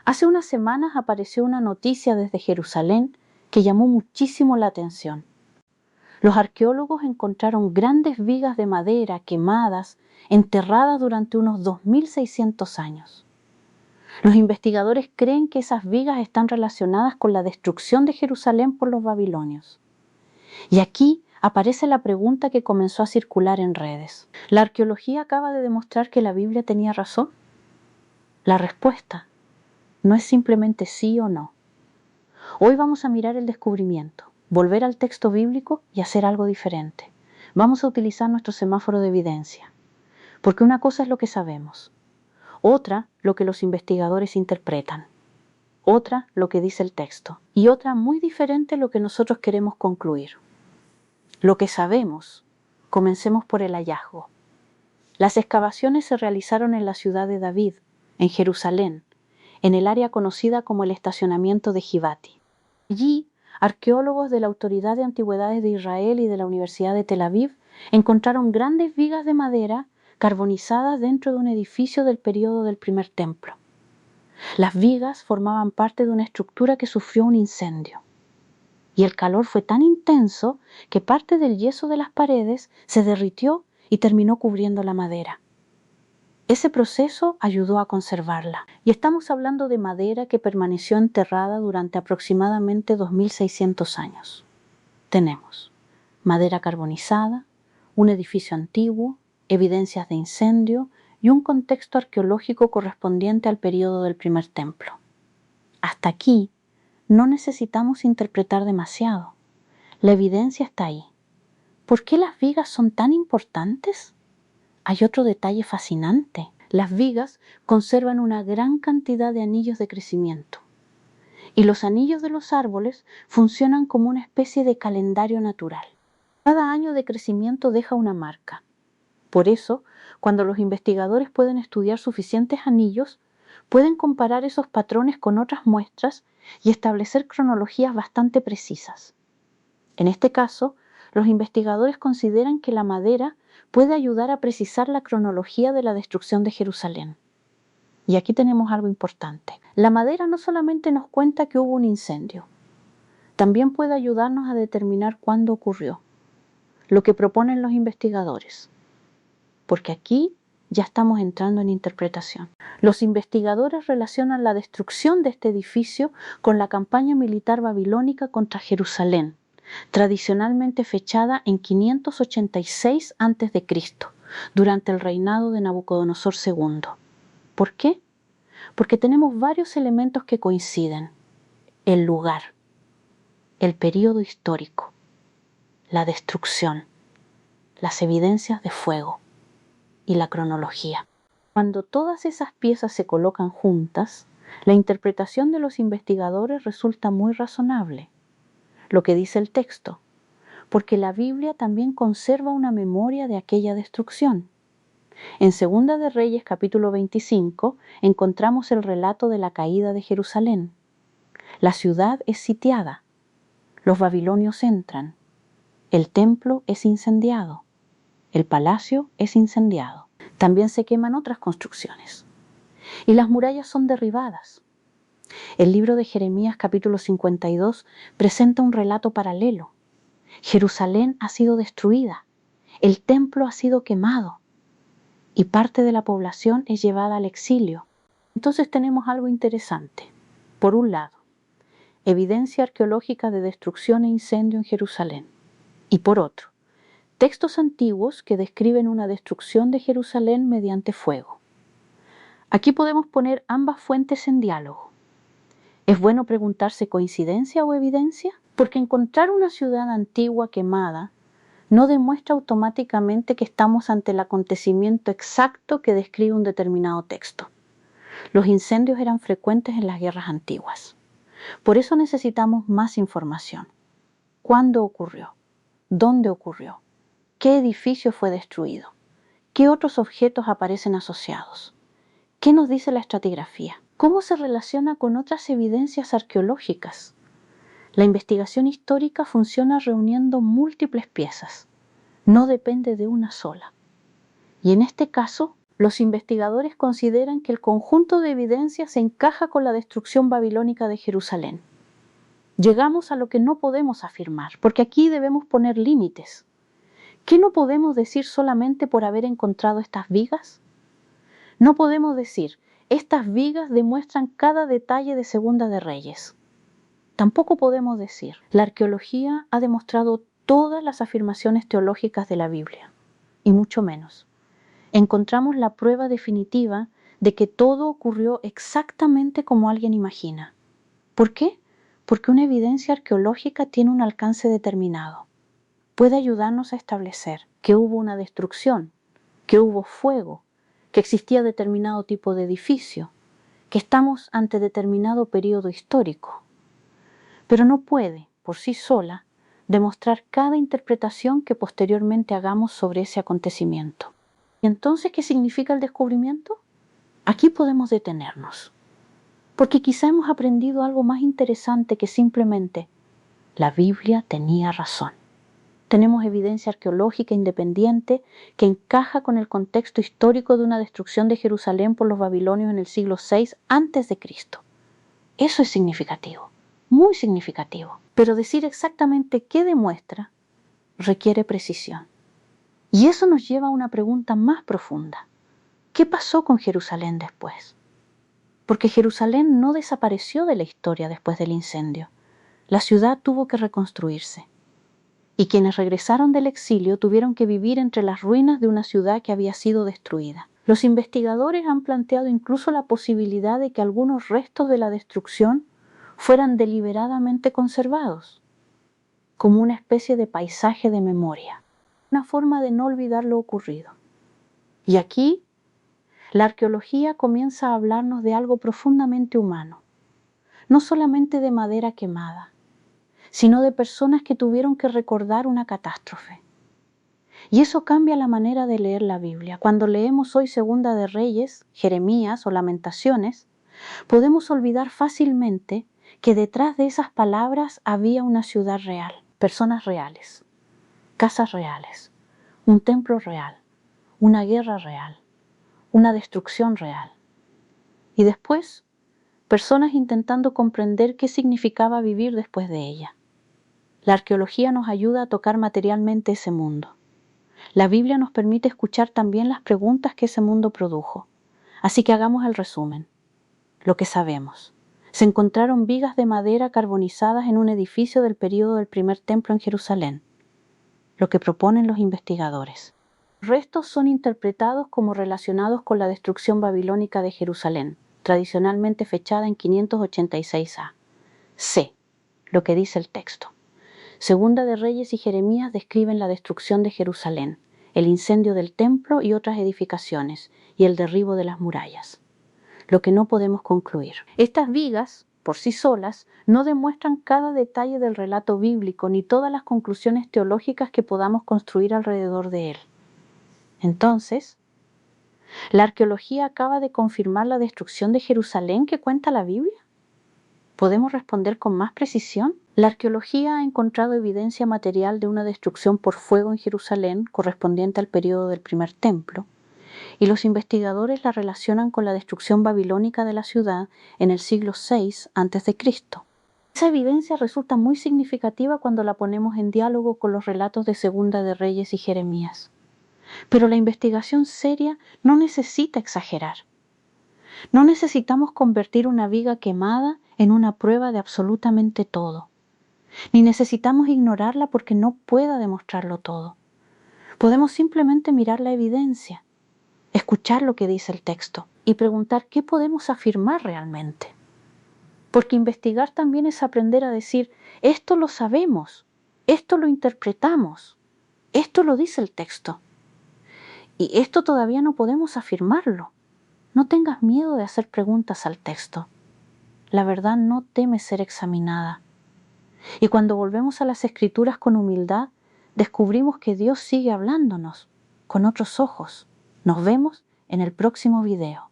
Hace unas semanas apareció una noticia desde Jerusalén que llamó muchísimo la atención. Los arqueólogos encontraron grandes vigas de madera quemadas, enterradas durante unos 2600 años. Los investigadores creen que esas vigas están relacionadas con la destrucción de Jerusalén por los babilonios. Y aquí aparece la pregunta que comenzó a circular en redes. ¿La arqueología acaba de demostrar que la Biblia tenía razón? La respuesta no es simplemente sí o no. Hoy vamos a mirar el descubrimiento, volver al texto bíblico y hacer algo diferente. Vamos a utilizar nuestro semáforo de evidencia, porque una cosa es lo que sabemos, otra lo que los investigadores interpretan, otra lo que dice el texto y otra muy diferente lo que nosotros queremos concluir. Lo que sabemos, comencemos por el hallazgo. Las excavaciones se realizaron en la ciudad de David, en Jerusalén, en el área conocida como el estacionamiento de Givati. Allí, arqueólogos de la Autoridad de Antigüedades de Israel y de la Universidad de Tel Aviv encontraron grandes vigas de madera carbonizadas dentro de un edificio del período del primer templo. Las vigas formaban parte de una estructura que sufrió un incendio. Y el calor fue tan intenso que parte del yeso de las paredes se derritió y terminó cubriendo la madera. Ese proceso ayudó a conservarla. Y estamos hablando de madera que permaneció enterrada durante aproximadamente 2600 años. Tenemos madera carbonizada, un edificio antiguo, evidencias de incendio y un contexto arqueológico correspondiente al período del primer templo. Hasta aquí no necesitamos interpretar demasiado. La evidencia está ahí. ¿Por qué las vigas son tan importantes? Hay otro detalle fascinante. Las vigas conservan una gran cantidad de anillos de crecimiento. Y los anillos de los árboles funcionan como una especie de calendario natural. Cada año de crecimiento deja una marca. Por eso, cuando los investigadores pueden estudiar suficientes anillos, pueden comparar esos patrones con otras muestras y establecer cronologías bastante precisas. En este caso, los investigadores consideran que la madera puede ayudar a precisar la cronología de la destrucción de Jerusalén. Y aquí tenemos algo importante. La madera no solamente nos cuenta que hubo un incendio, también puede ayudarnos a determinar cuándo ocurrió, lo que proponen los investigadores. Porque aquí ya estamos entrando en interpretación. Los investigadores relacionan la destrucción de este edificio con la campaña militar babilónica contra Jerusalén, tradicionalmente fechada en 586 a.C., durante el reinado de Nabucodonosor II. ¿Por qué? Porque tenemos varios elementos que coinciden. El lugar, el período histórico, la destrucción, las evidencias de fuego y la cronología. Cuando todas esas piezas se colocan juntas, la interpretación de los investigadores resulta muy razonable. Lo que dice el texto, porque la Biblia también conserva una memoria de aquella destrucción. En Segunda de Reyes capítulo 25 encontramos el relato de la caída de Jerusalén. La ciudad es sitiada, los babilonios entran, el templo es incendiado, el palacio es incendiado. También se queman otras construcciones y las murallas son derribadas. El libro de Jeremías capítulo 52 presenta un relato paralelo. Jerusalén ha sido destruida, el templo ha sido quemado y parte de la población es llevada al exilio. Entonces tenemos algo interesante. Por un lado, evidencia arqueológica de destrucción e incendio en Jerusalén. Y por otro, textos antiguos que describen una destrucción de Jerusalén mediante fuego. Aquí podemos poner ambas fuentes en diálogo. ¿Es bueno preguntarse coincidencia o evidencia? Porque encontrar una ciudad antigua quemada no demuestra automáticamente que estamos ante el acontecimiento exacto que describe un determinado texto. Los incendios eran frecuentes en las guerras antiguas. Por eso necesitamos más información. ¿Cuándo ocurrió? ¿Dónde ocurrió? ¿Qué edificio fue destruido? ¿Qué otros objetos aparecen asociados? ¿Qué nos dice la estratigrafía? ¿Cómo se relaciona con otras evidencias arqueológicas? La investigación histórica funciona reuniendo múltiples piezas. No depende de una sola. Y en este caso, Los investigadores consideran que el conjunto de evidencias se encaja con la destrucción babilónica de Jerusalén. Llegamos a lo que no podemos afirmar, porque aquí debemos poner límites. ¿Qué no podemos decir solamente por haber encontrado estas vigas? No podemos decir, estas vigas demuestran cada detalle de Segunda de Reyes. Tampoco podemos decir, la arqueología ha demostrado todas las afirmaciones teológicas de la Biblia, y mucho menos. Encontramos la prueba definitiva de que todo ocurrió exactamente como alguien imagina. ¿Por qué? Porque una evidencia arqueológica tiene un alcance determinado. Puede ayudarnos a establecer que hubo una destrucción, que hubo fuego, que existía determinado tipo de edificio, que estamos ante determinado periodo histórico. Pero no puede, por sí sola, demostrar cada interpretación que posteriormente hagamos sobre ese acontecimiento. ¿Y entonces qué significa el descubrimiento? Aquí podemos detenernos, porque quizá hemos aprendido algo más interesante que simplemente la Biblia tenía razón. Tenemos evidencia arqueológica independiente que encaja con el contexto histórico de una destrucción de Jerusalén por los babilonios en el siglo VI a.C. Eso es significativo, muy significativo. Pero decir exactamente qué demuestra requiere precisión. Y eso nos lleva a una pregunta más profunda. ¿Qué pasó con Jerusalén después? Porque Jerusalén no desapareció de la historia después del incendio. La ciudad tuvo que reconstruirse. Y quienes regresaron del exilio tuvieron que vivir entre las ruinas de una ciudad que había sido destruida. Los investigadores han planteado incluso la posibilidad de que algunos restos de la destrucción fueran deliberadamente conservados, como una especie de paisaje de memoria, una forma de no olvidar lo ocurrido. Y aquí, la arqueología comienza a hablarnos de algo profundamente humano, no solamente de madera quemada, sino de personas que tuvieron que recordar una catástrofe. Y eso cambia la manera de leer la Biblia. Cuando leemos hoy Segunda de Reyes, Jeremías o Lamentaciones, podemos olvidar fácilmente que detrás de esas palabras había una ciudad real, personas reales, casas reales, un templo real, una guerra real, una destrucción real. Y después, personas intentando comprender qué significaba vivir después de ella. La arqueología nos ayuda a tocar materialmente ese mundo. La Biblia nos permite escuchar también las preguntas que ese mundo produjo. Así que hagamos el resumen. Lo que sabemos. Se encontraron vigas de madera carbonizadas en un edificio del período del primer templo en Jerusalén. Lo que proponen los investigadores. Los restos son interpretados como relacionados con la destrucción babilónica de Jerusalén, tradicionalmente fechada en 586 a. C. Lo que dice el texto. Segunda de Reyes y Jeremías describen la destrucción de Jerusalén, el incendio del templo y otras edificaciones, y el derribo de las murallas. Lo que no podemos concluir. Estas vigas, por sí solas, no demuestran cada detalle del relato bíblico ni todas las conclusiones teológicas que podamos construir alrededor de él. Entonces, ¿la arqueología acaba de confirmar la destrucción de Jerusalén que cuenta la Biblia? ¿Podemos responder con más precisión? La arqueología ha encontrado evidencia material de una destrucción por fuego en Jerusalén correspondiente al período del primer templo, y los investigadores la relacionan con la destrucción babilónica de la ciudad en el siglo VI a.C. Esa evidencia resulta muy significativa cuando la ponemos en diálogo con los relatos de Segunda de Reyes y Jeremías. Pero la investigación seria no necesita exagerar. No necesitamos convertir una viga quemada en una prueba de absolutamente todo. Ni necesitamos ignorarla porque no pueda demostrarlo todo. Podemos simplemente mirar la evidencia, escuchar lo que dice el texto y preguntar qué podemos afirmar realmente. Porque investigar también es aprender a decir, esto lo sabemos, esto lo interpretamos, esto lo dice el texto. Y esto todavía no podemos afirmarlo. No tengas miedo de hacer preguntas al texto. La verdad no teme ser examinada. Y cuando volvemos a las Escrituras con humildad, descubrimos que Dios sigue hablándonos con otros ojos. Nos vemos en el próximo video.